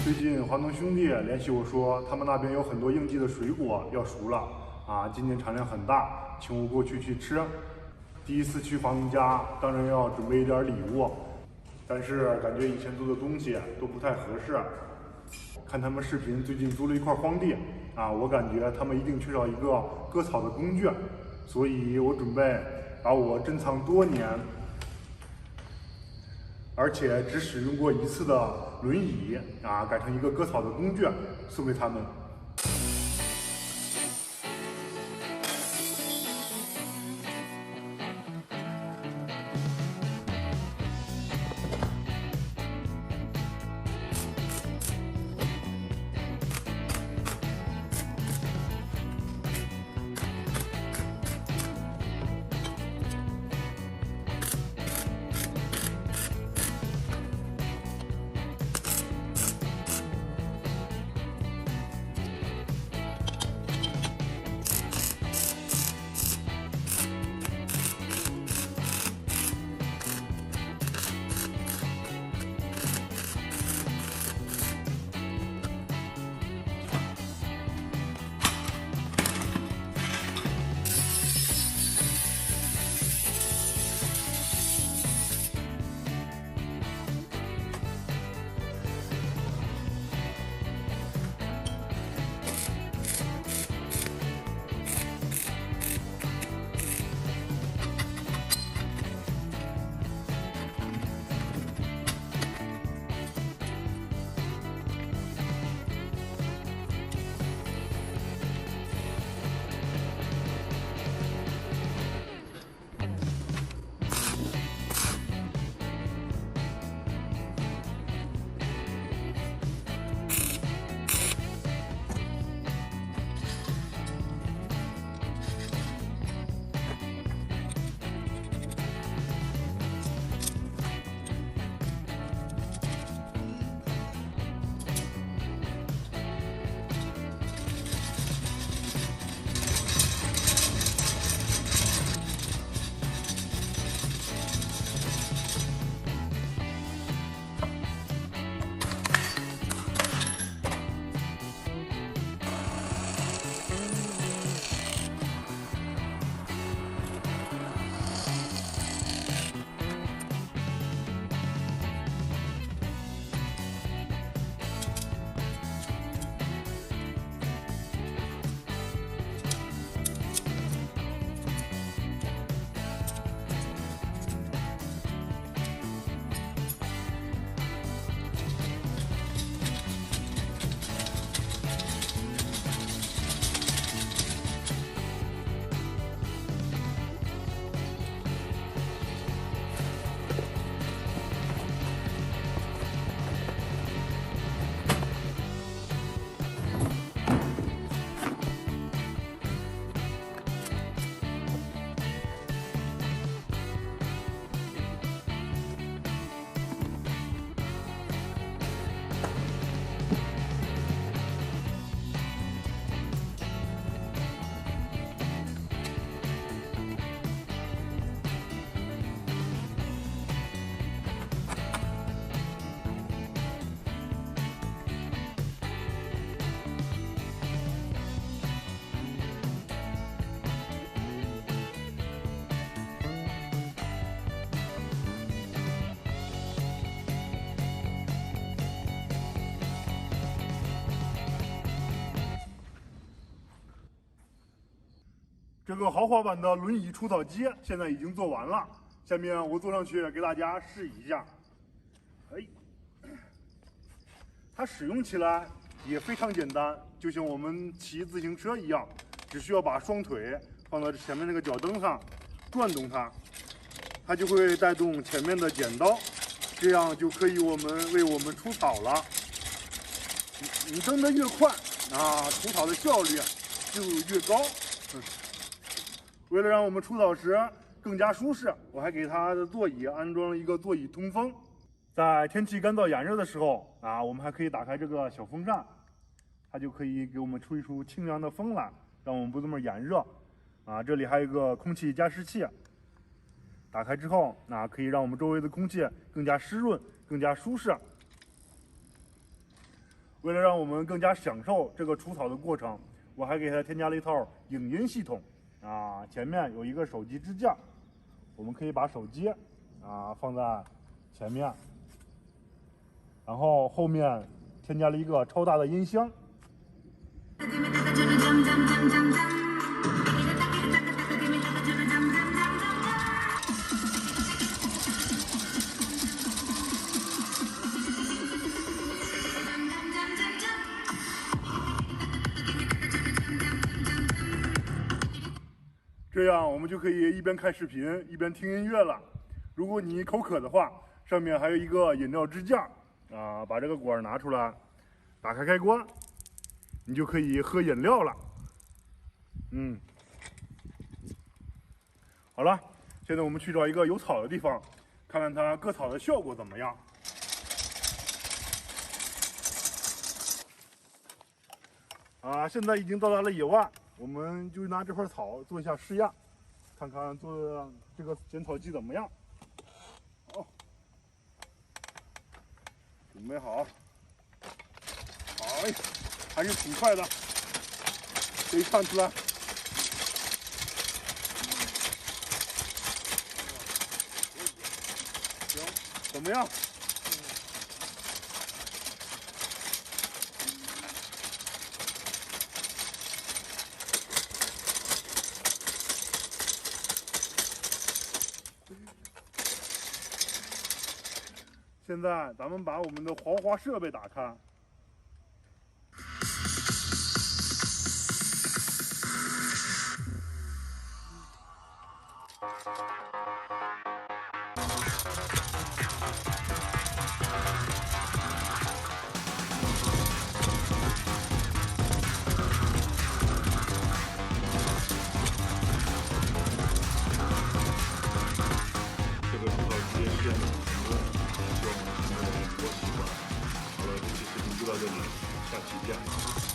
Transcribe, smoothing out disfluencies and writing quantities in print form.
最近华农兄弟联系我说，他们那边有很多应季的水果要熟了啊，今年产量很大，请我过去吃。第一次去华农家，当然要准备一点礼物，但是感觉以前做的东西都不太合适。看他们视频，最近租了一块荒地啊，我感觉他们一定缺少一个割草的工具，所以我准备把我珍藏多年，而且只使用过一次的轮椅啊，改成一个割草的工具，送给他们。这个豪华版的轮椅除草机现在已经做完了，下面我坐上去给大家试一下。它使用起来也非常简单，就像我们骑自行车一样，只需要把双腿放到前面那个脚蹬上，转动它，它就会带动前面的剪刀，这样就可以为我们除草了。你蹬得越快啊，除草的效率就越高。为了让我们除草时更加舒适，我还给它的座椅安装了一个座椅通风。在天气干燥炎热的时候啊，我们还可以打开这个小风扇，它就可以给我们吹出清凉的风来，让我们不这么炎热。啊，这里还有一个空气加湿器，打开之后，可以让我们周围的空气更加湿润、更加舒适。为了让我们更加享受这个除草的过程，我还给它添加了一套影音系统啊。前面有一个手机支架，我们可以把手机放在前面，然后后面添加了一个超大的音箱。这样我们就可以一边看视频一边听音乐了。如果你口渴的话，上面还有一个饮料支架把这个管拿出来，打开开关，你就可以喝饮料了。好了，现在我们去找一个有草的地方，看看它割草的效果怎么样。现在已经到达了野外，我们就拿这块草做一下试验，看看做这个剪草机怎么样。好，准备好。哎，还是挺快的，可以看出来。行，怎么样？现在咱们把我们的黄花设备打开。这个除草机是很实用，希望我们能够习惯。好了，这期视频就到这里，下期见。